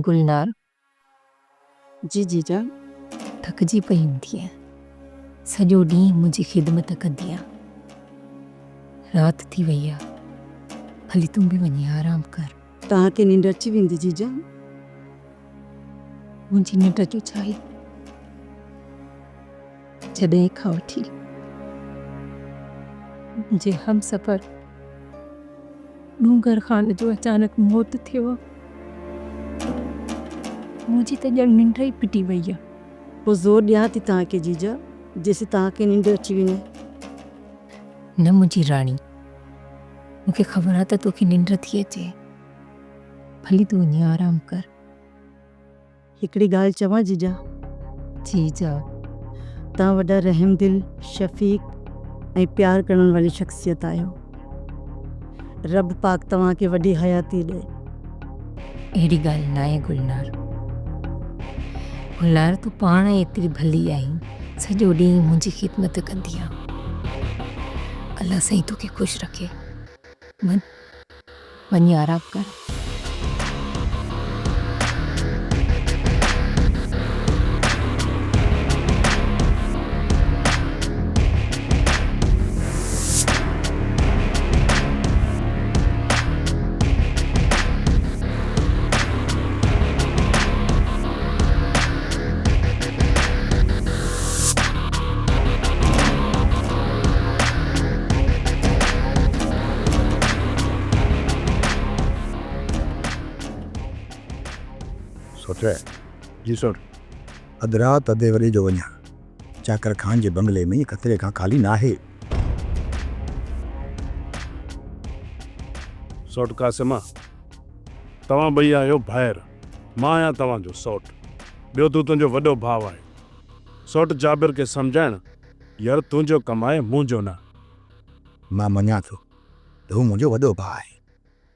नहीं गुलनार, जी जीजा। थकजी पई हूंदी आहियां। सॼो ॾींहुं मुंहिंजी ख़िदमत कंदी आहियां। राति थी वई आहे, हली तूं बि वञी आराम कर। तव्हांखे निंड अची वेंदी जीजा? मुंहिंजी निंड जो छा आहे? जॾहिं खां वठी मुंहिंजे हमसफ़र डूंगर ख़ान जो अचानक मौत थियो आहे, मुंहिंजी त ॼण निंड ई फिटी वई आहे। पोइ ज़ोर ॾियां थी तव्हांखे जीजा, जेसि तव्हांखे निंड अची वञे। न मुंहिंजी राणी, मूंखे ख़बर आहे त तोखे निंड थी अचे, भली तूं वञी आराम कर। हिकिड़ी ॻाल्हि चवां जीजा? जी जा। तव्हां वॾा रहमदिल, शफ़ीक ऐं प्यार करण वारी शख़्सियत आहियो। रब पाक तव्हांखे वॾी हयाती ॾे। अहिड़ी ॻाल्हि न आहे गुलनार। गुलनार तूं पाण एतिरी भली आहीं, सॼो ॾींहुं मुंहिंजी ख़िदमत कंदी आहे। अलाह साईं तोखे ख़ुशि रखे। वञी आराम कर। सोटे जी सोट अध रात अधे वरे जो वञा चाकर खान जे बंगले में खतरे खां खाली ना है। सोट कासिमा, तव्हां ॿई आहियो भाइर, मां आहियां तव्हांजो सोट, ॿियो तूं तुंहिंजो वॾो भाउ आहे। सोट जाबिर खे सम्झाइण, यार तुंहिंजो कमाए मुंहिंजो न। मां मञा थो त हू मुंहिंजो वॾो भाउ आहे,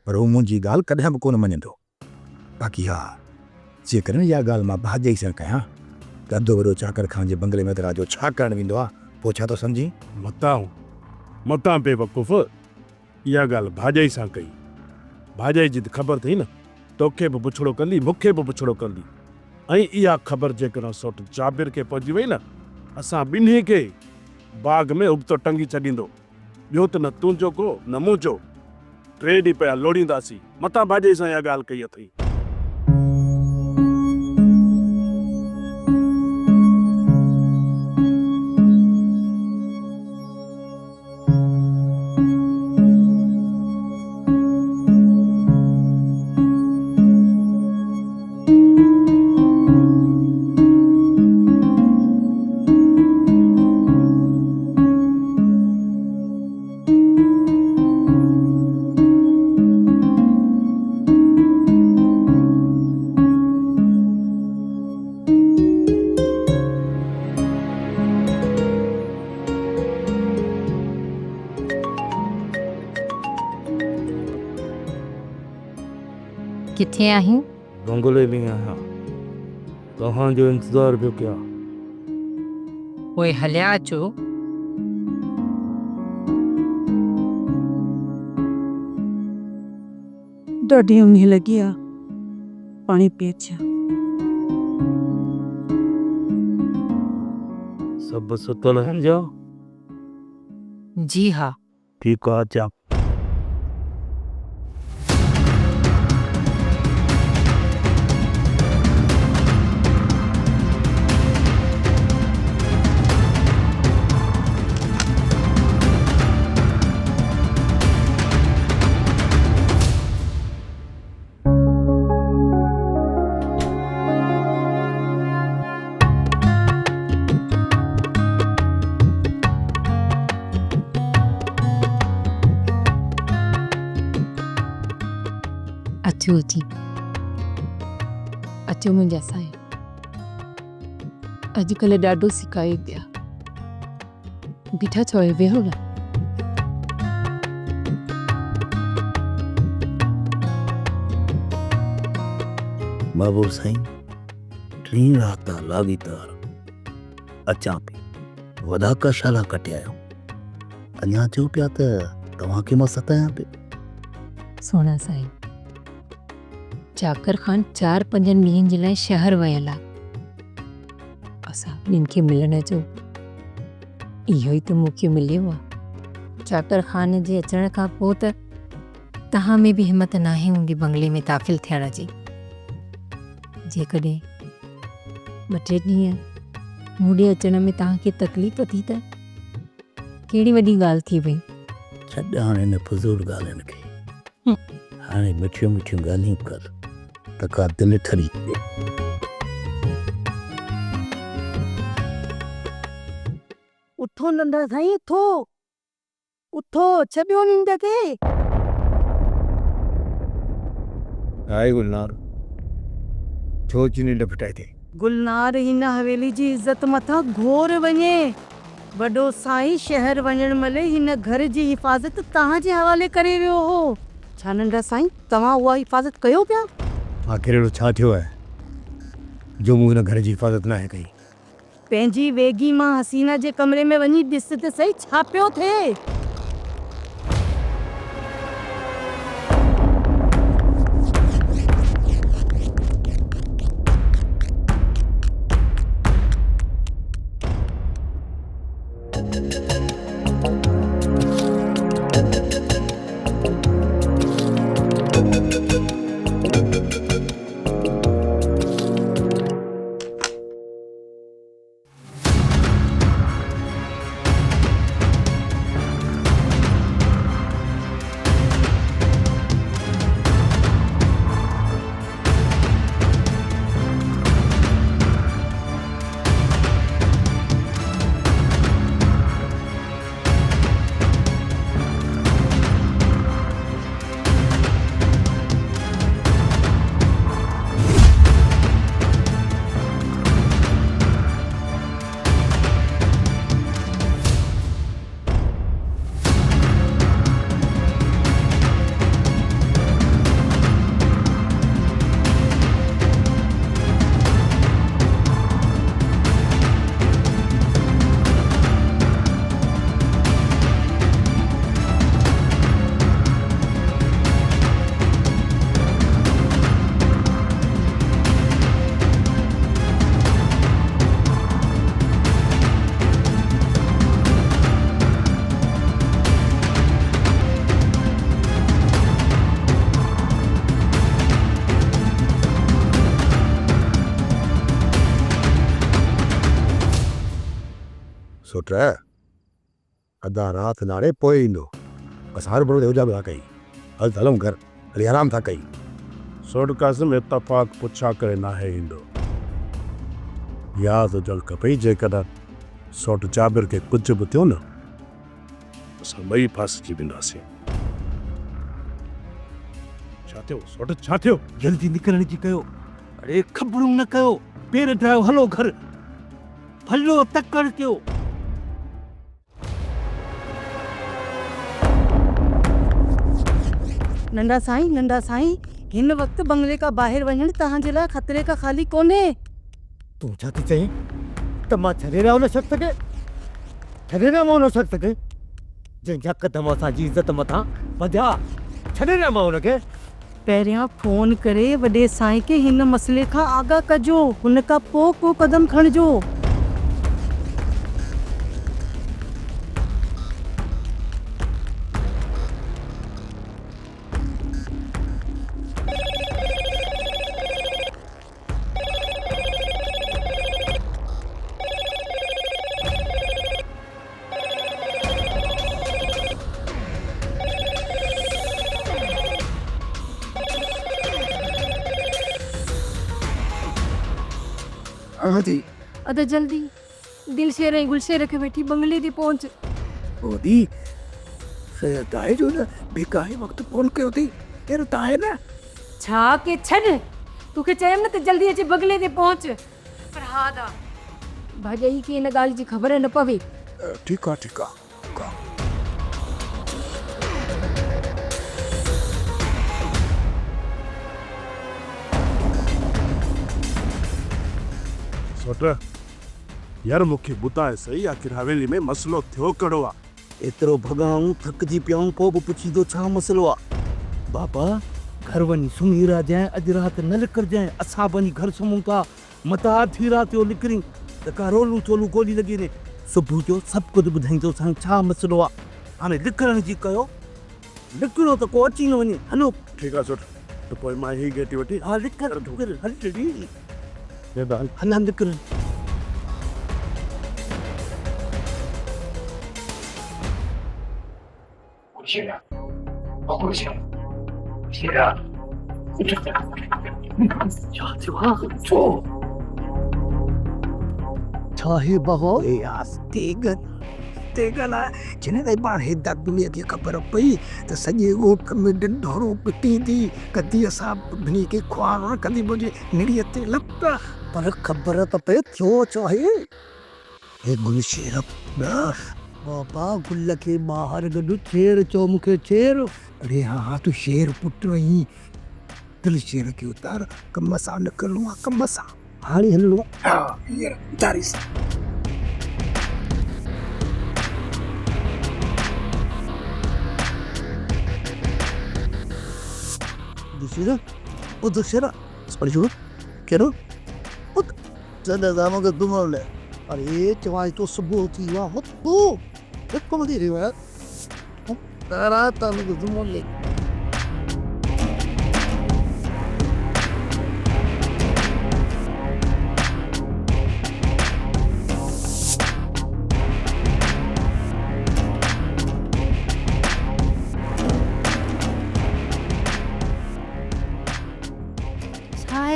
पर हू मुंहिंजी ॻाल्हि कॾहिं बि कोन मञंदो। बाक़ी हा, जेकॾहिं इहा ॻाल्हि मां भाॼई सां कयां त अधो वॾो चाकर खान जे बंगले में राजो छा करणु वेंदो आहे, पोइ छा थो सम्झी? मतां बेवकूफ़, इहा ॻाल्हि भाॼई सां कई। भाॼई जी त ख़बर अथई न, तोखे बि पुछड़ो कंदी, मूंखे बि पुछड़ो कंदी। ऐं इहा ख़बर जेकॾहिं सोट जाबिर खे पहुची वई न, असां ॿिन्ही खे बाग़ में उबतो टंगी छॾींदो। ॿियो त न तुंहिंजो को न मुंहिंजो, 3 ॾींहं पिया लोड़ींदासीं। मतां भाॼई सां इहा ॻाल्हि कई अथई। किथे आहीं? बंगले में आहियां, तव्हांजो इंतज़ार पियो कयां। पोइ हलिया अचो। ॾाढी ऊन्ही लॻी आहे, पाणी पी अचां। सभु सुतल आहिनि जा? जी हा। ठीकु आहे, अचां। अचो जी, अचो मुंहिंजा साईं। अॼुकल्ह ॾाढो सिकायो पिया, बीठा छो आहे, वेहो न। बाबू साईं, 3 रात लाॻीदार अचां पई, वॾा कशाला कटिया आहियो। अञा चओ पिया त तव्हांखे मां सतायां पियो। सोना साईं, चाकर ख़ान 4-5 ॾींहंनि जे लाइ शहर वियल आहे। असां ॿिन्हिनि खे मिलण जो इहो ई त मौक़ो मिलियो आहे। चाकर ख़ान जे अचण खां पोइ त तव्हां में बि हिमत नाहे हूंदी बंगले में दाख़िल थियण जी। जेकॾहिं 2-3 ॾींहं मूं ॾे अचण में तव्हांखे तकलीफ़ थी त कहिड़ी वॾी ॻाल्हि थी वई। छॾ हाणे हिन फज़ूल ॻाल्हियुनि खे। हाणे मिठियूं मिठियूं ॻाल्हियूं कर त का दिलि ठरी थिए। उथो नंढा साईं, उथो उथो, छॾियो निंड खे। हाय गुलनार, छो जी निंड फिटाए थी? गुलनार हिन हवेली जी इज़त मथां घोर वञे। वॾो साईं शहर वञण महिल हिन घर जी हिफ़ाज़त तव्हांजे हवाले करे वियो हो। छा नंढा साईं तव्हां उहा हिफ़ाज़त कयो पिया? आख़िर अहिड़ो छा थियो आहे जो मूं हिन घर जी हिफ़ाज़त नाहे कई? पंहिंजी वेगी मां हसीना जे कमरे में वञी ॾिस त सही छा पियो थिए। सुट अदा राति नाड़े पोइ ईंदो। बसि हर बड़ो देवजा बि कई। हल हलूं घर, हली आराम था कई। सोट कासिम इतफ़ाक़ पुछा करे नाहे ईंदो। यादि हुजणु खपई जेकॾहिं सोट जाबिर खे कुझु बि थियो न असां ॿई फासिजी वेंदासीं। छा थियो सोट, छा थियो? जल्दी निकरण जी कयो। अरे ख़बरूं न कयो, पेर ठाहियो, हलो घर। हलो तकड़ कयो। नंढा साईं हिन वक़्तु बंगले का ॿाहिरि वञणु तव्हांजे लाइ ख़तरे का ख़ाली कोन्हे। तूं छा थी चईं त मां छॾे रहिया हुन शख़्स खे? छॾे रहिया मां हुन शख़्स खे जंहिं यकदमि असांजी इज़त मथां वधिया? छॾे रहिया मां हुनखे? पहिरियां फ़ोन करे वॾे साईं खे हिन मसइले खां आगाह कजो, हुन खां पोइ को क़दम खणिजो। आदि अदा जल्दी दिलशेर ऐं गुलशेर खे वेठी बंगले ते पहुच। ओदी सदाए जो न बेकाहे वक़्तु फोन कयो थी। केरु त आहे न? छा के छॾ, तोखे चयमि न त जल्दी अची बंगले ते पहुच। पर हा दा भाॼाई खे हिन ॻाल्हि जी ख़बर न पवे। ठीकु आहे ठीकु आहे। सोट यार मूंखे ॿुधाए सही, आख़िर हवेली में मसलो थियो कहिड़ो आहे? एतिरो भॻाऊं थकिजी पियाऊं पोइ बि पुछी थो छा मसइलो आहे? बाबा घर वञी सुम्ही रहिजांइ, अॼु राति न निकिरजांइ, असां वञी घर सुम्हूं था, मता थी राति जो निकिरी त का रोलू चोलू ॻोल्ही लॻी रे, सुबुह जो सभु कुझु ॿुधाईंदोसां छा मसइलो आहे। हाणे निकिरण जी कयो, निकिरो त को अची न वञे, हलो। ठीकु आहे सुठो, त पोइ मां ही गेटी वठी हा निकिर निकिर, हल टेडी, वेंदा हल। हला निकिर। छाहे बहो यास तेगन आहे जिने बार हेदा दुनिया खे ख़बर पई त सॼे ॻोठ में ढिंढोरो पिटी थी, कॾहिं असां भिनी खे ख्वार कॾहिं मुंहिंजे निड़ीअ ते लपटा, पर ख़बर त पए छो चाहे हे गुलशेर बाबा गुल खे ॿाहिरि गॾु शेर चओ मूंखे शेर। अरे हा तूं शेर पुट आहीं, दिलि शेर खे उतार, कम सां निकिरणो आहे, कम सां हाणे हलणो आहे। हा हींअर उतारीस। दुसरा ओ दुसरा स्पर्शो केरो ओ जदा जानो के तुम ले अरे चवाई तो सुबह थी वा हो तो कम दे रे यार तारा तन के तुम ले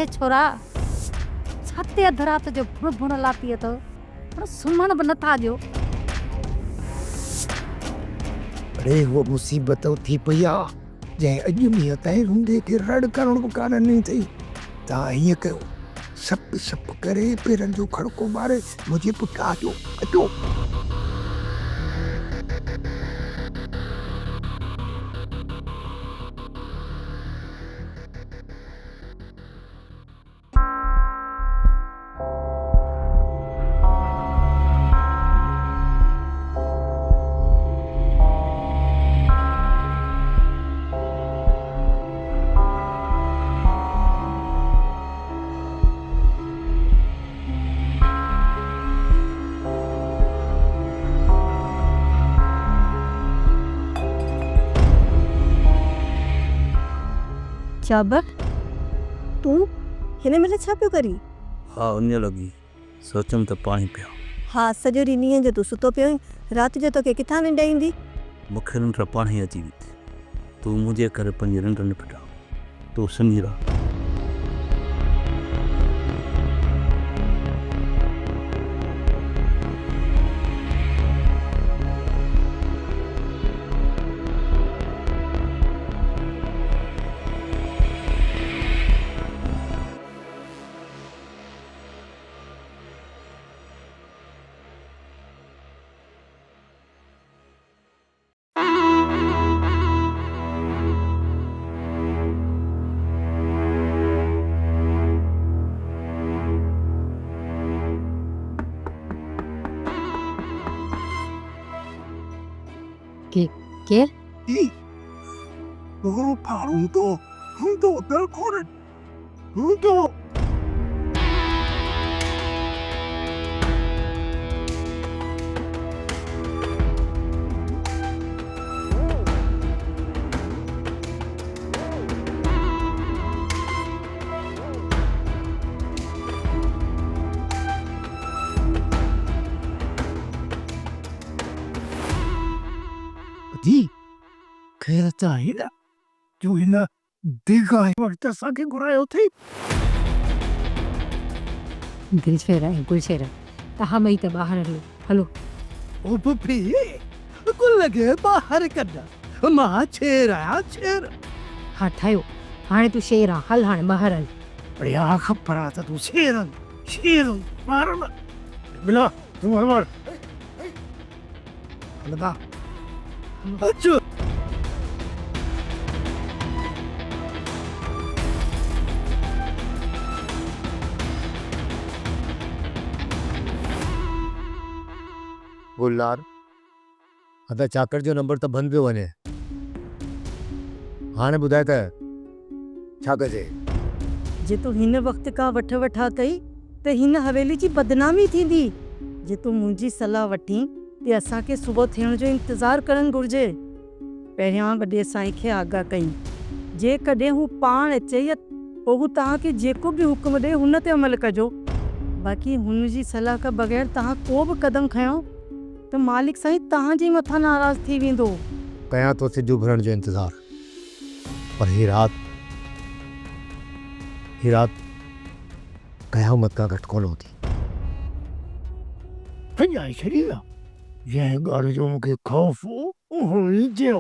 छोरा छाते अध रात जो भुण भुण लाती तो पर सुमण बि नथा ॾियो। अरे वो मुसीबत थी पई आ जंहिं अॼु में ताईं रूंदे खे रड़ करण बि कान नहीं थी। तव्हां हीअं कयो, सप सप करे पेरनि जो खड़को मारे मुंहिंजे पुठियां अचो अचो। चाबर तू हिन महिल छा पियो करी? हाँ उन लगी सोचम त पानी पियो। हाँ सॼो ॾींहुं नींहं जो तूं सुतो पियो आहीं, राति जो तोखे किथां निंड ईंदी? मूंखे निंड पाणी अची वई, तूं मुंहिंजे करे पंहिंजी निंड न फिटा, तूं सुम्ही रह। केर दी खैर चाहिए जो इन देखा है वक्त असांखे घुरायो थी। दिलशेर ऐं गुलशेर तव्हां ॿई त ॿाहिरि हलो हलो। ओ पुफी कुल लगे बाहर कढ मां शेर आया शेर। हा ठाहियो, हाणे तूं शेर आहे, हल हाणे ॿाहिरि हल। अरे आ ख़बर आहे त तूं शेर शेर मार बिना तूं मार लगा अच्छा गुलनार अदा चाकर जो नंबर तो बंद पियो वञे। हाणे ॿुधाए त छा कजे? जे तूं हिन वक़्त का वठ वठा कई त हिन हवेली जी बदनामी थींदी। जे तूं मुंहिंजी सलाह वठी ते असांखे सुबुह थियण जो इंतज़ारु करणु घुरिजे। पहिरियां वॾे साईं खे आगाह कई, जेकॾहिं हू पाण अचे या पोइ हू तव्हांखे जेको बि हुकुम ॾे हुन ते अमल कजो। बाक़ी हुन जी सलाह खां बग़ैर तव्हां को बि क़दम खयो त मालिक साईं तव्हांजे मथां नाराज़ थी वेंदो। कयां तो सिजु उभरण जो इंतज़ार, पर ही रात क़यामत का घटि कोन हूंदी। भैया शरीर जंहिं ॻाल्हि जो मूंखे ख़ौफ़ हो उहो ई थियो।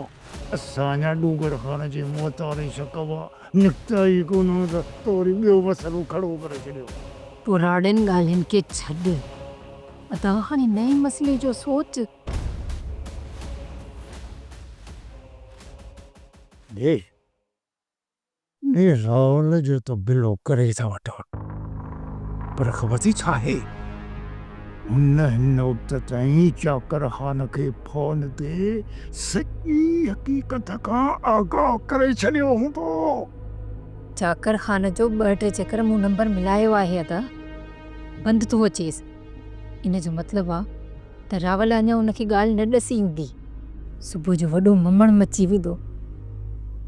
असांजा डूंगर खान जे मोहतारी शकवा निकिता ई कोन त तोरी ॿियो मसइलो खड़ो करे छॾियो। पुराणनि ॻाल्हियुनि खे छॾ, अदा हाणे नए मसइले जो सोच। ने रावल जो तो बिलो करे था वठो, पर ख़बर थी छा आहे? हिन वक़्त ताईं चाकर ख़ान खे फ़ोन ते सॼी हक़ीक़त खां आगाह करे छॾियो हूंदो। चाकर ख़ान जो 2-3 चकर मूं नंबर मिलायो आहे अदा, बंदि थो अचेसि। इन जो मतिलबु आहे त रावल अञा उनखे ॻाल्हि न ॾसी ईंदी। सुबुह जो वॾो ममण मची वेंदो।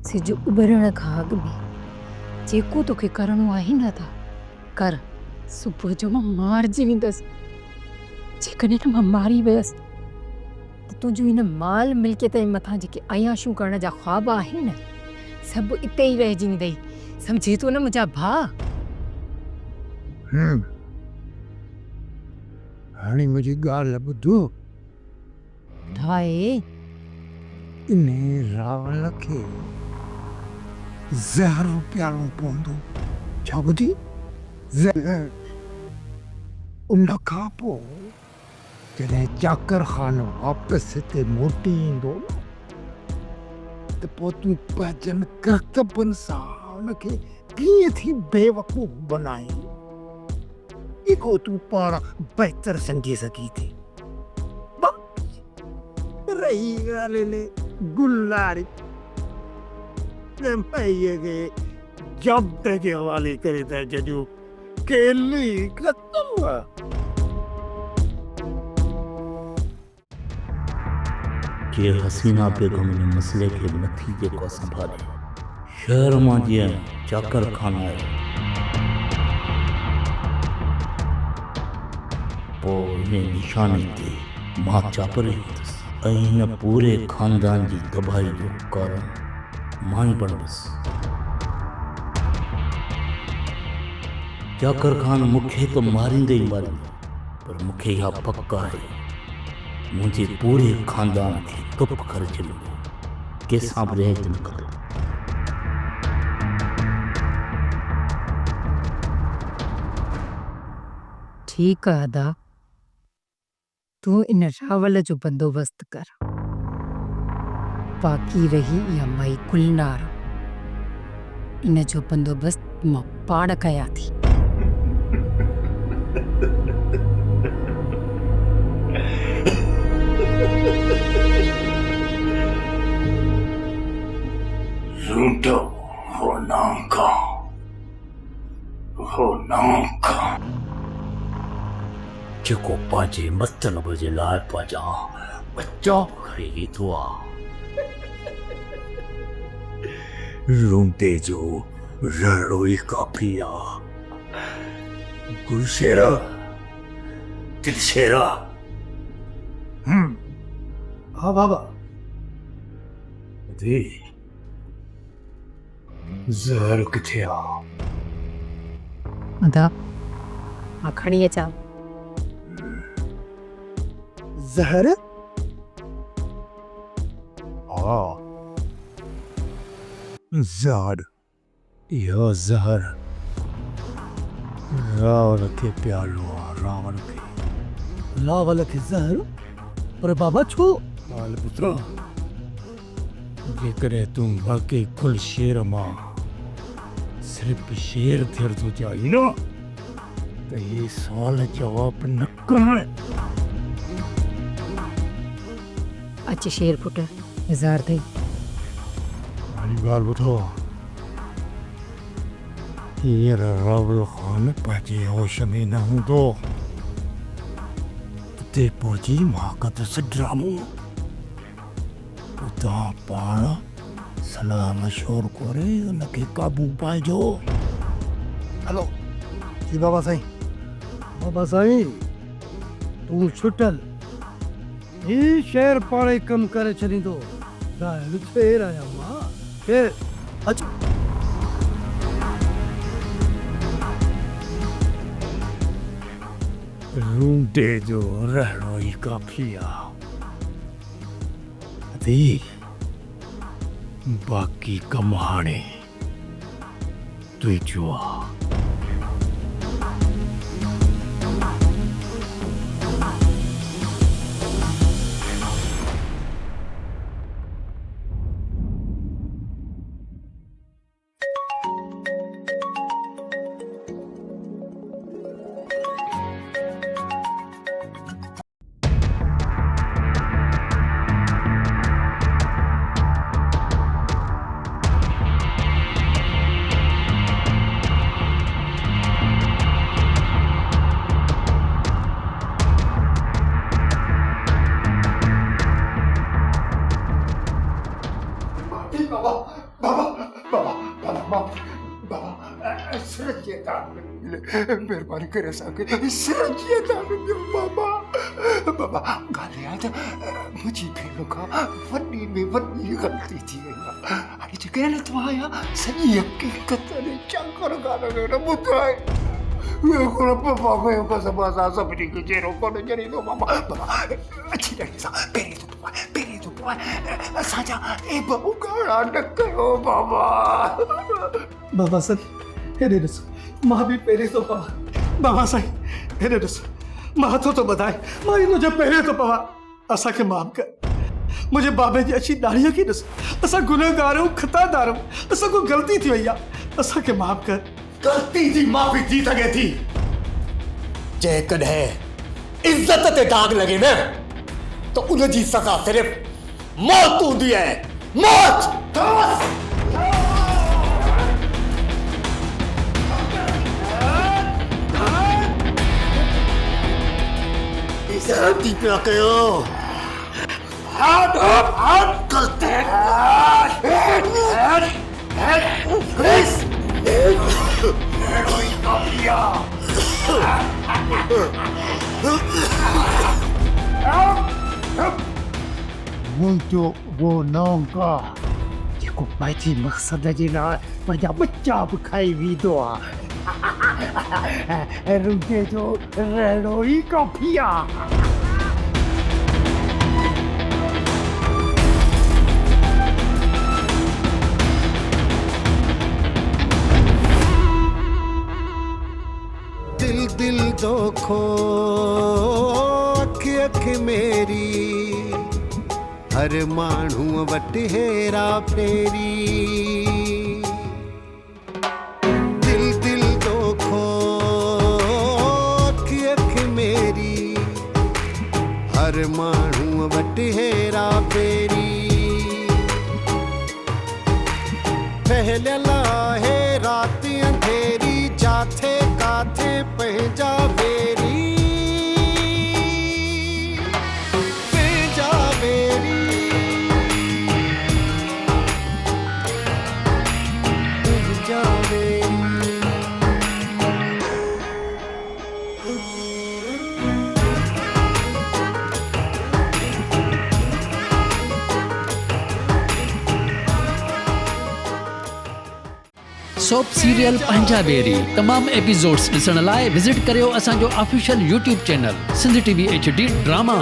सिज उभरण खां अॻु में जेको तोखे करिणो आहे न अदा कर। सुबुह जो मां मारिजी वेंदसि। जेकॾहिं मां मारी वियसि त तुंहिंजो हिन माल मिल्कियत जे मथां जेके अयाशूं करण जा ख़्वाब आहिनि न, सभु इते ई रहिजी वेंदई। सम्झे थो न मुंहिंजा भाउ? हाणे मुंहिंजी ॻाल्हि ॿुधो। ठाहे इन रावल खे ज़हर पियारणो पवंदो। छा ॿुधी? ज़हर। उन खां पोइ जॾहिं चाकर ख़ान वापसि हिते मोटी ईंदो त पोइ तूं पंहिंजनि करतबनि सां उनखे कीअं थी बेवकूफ़ बनाए इहो तूं पाण बहितर सम्झी सघी थी। रही ॻाल्हि गुलारी भईअ खे जब्त जे हवाले करे था छॾियो। केली ख़तम। के हसीना बेगम ने मसले खे नथी जेको संभाले। शहर मां जीअं चाकर ख़ान आयो, पोइ हिन निशाने ते मां चापरे वरितसि ऐं हिन पूरे ख़ानदान जी तबाही जो कारण मां ई बणियुसि। चाकर ख़ान मूंखे त मारींदे ई मारींदो, पर मूंखे इहा पक आहे मुंहिंजे पूरे ख़ानदान खे टुप करे छॾींदो, कंहिंसां बि रहत न कंदो। ठीकु आहे अदा, तूं इन रावल जो बंदोबस्तु कर। बाक़ी रही इहा माई गुलनार, इन जो बंदोबस्तु मां पाण कयां थी। Ruto Honanka जेको पंहिंजे मतिलब जे लाइ पंहिंजा बचा खणी थो आहे। रूंदे जो रड़ो ई काफ़ी आहे। गुलशेरा दिलशेरा। हाँ बाबा। दी ज़हर किथे आ? अदा मां खणी अचां। ज़हर? हाँ ज़हर। इहो ज़हर रावल खे प्यालो आहे। रावल खे ज़हर? पर बाबा छो? हाल पुत्रा, जेकॾहिं तूं वाकई कुल शेर मां सिर्फ़ु शेर थियण थो चाहीं न त इहे सुवाल जवाब न करणु। अच शेर पुट, इंतज़ार अथई। मारी ॻाल्हि ॿुधो, हींअर रावल ख़ान पंहिंजे होश में न हूंदो। उते पहुची मां कंदुसि ड्रामो। उतां पाण सलाह मशवरो करे उनखे क़ाबू पाइजो। हलो जी बाबा साईं। बाबा साईं तूं छुटल, ही शहर पाणे कम करे छॾींदो। फेर आया मां फेर अच। रूंडे जो रहणो ई काफ़ी आहे। अदी बाक़ी कम हाणे तुंहिंजो आहे। मेहरबानी करे असांखे सॼे ॾियो बाबा। बाबा ॻाल्हि आहे त मुंहिंजी भेण खां वॾी में वॾी ग़लती थी वई आहे। हाणे जेकॾहिं तव्हां आया सॼी हक़ीक़त ने चकर गाने में न ॿुधाए बाबा कयो कसम असां सभिनी खे जहिड़ो कोन ॼणींदो बाबा। बाबा अची ॾाढी सां पहिरीं तो पाए असांजा ए बहू गाड़ा न कयो बाबा। बाबा साईं हेॾे ॾिसो, मां बि पहिरीं थो पवां। बाबा साईं हेॾे ॾिसो, मां हथो थो ॿधाए, मां हिनजो पहिरें थो पवां। असांखे माफ़ कर। मुंहिंजे बाबे जी अची ॾाढ़ीअ खे ॾिस, असां गुनहगार आहियूं, ख़तादार आहियूं, असांखो ग़लती थी वई आहे, असांखे माफ़ कर। गलती जी माफ़ी थी सघे थी जेकॾहिं इज़त ते दाग लॻे न तो उनजी सज़ा सिर्फ़ मौत हूंदी आहे। मौत। इज़त पिया कयो। मुंहिंजो वो नौका जेको पंहिंजे मक़सद जे लाइ पंहिंजा बच्चा बि खाई वेंदो आहे। रूंडे जो रहणो ई काफ़ी आहे। दिल दिल दोखो अख अख मेरी हर माण्हू वटि हेरा फेरी। दिल दिल दोखो अख अख मेरी हर माण्हू वटि हेरा फेरी। पहले लाहे रात अंधेरी जाथे काथे पंहिंजा बेरी। पंहिंजा बेरी पंहिंजा बेरी। सोप सीरियल पंजाबेरी तमाम एपिसोड्स ॾिसण लाइ विज़िट करियो असांजो official YouTube channel Sindh TV HD drama.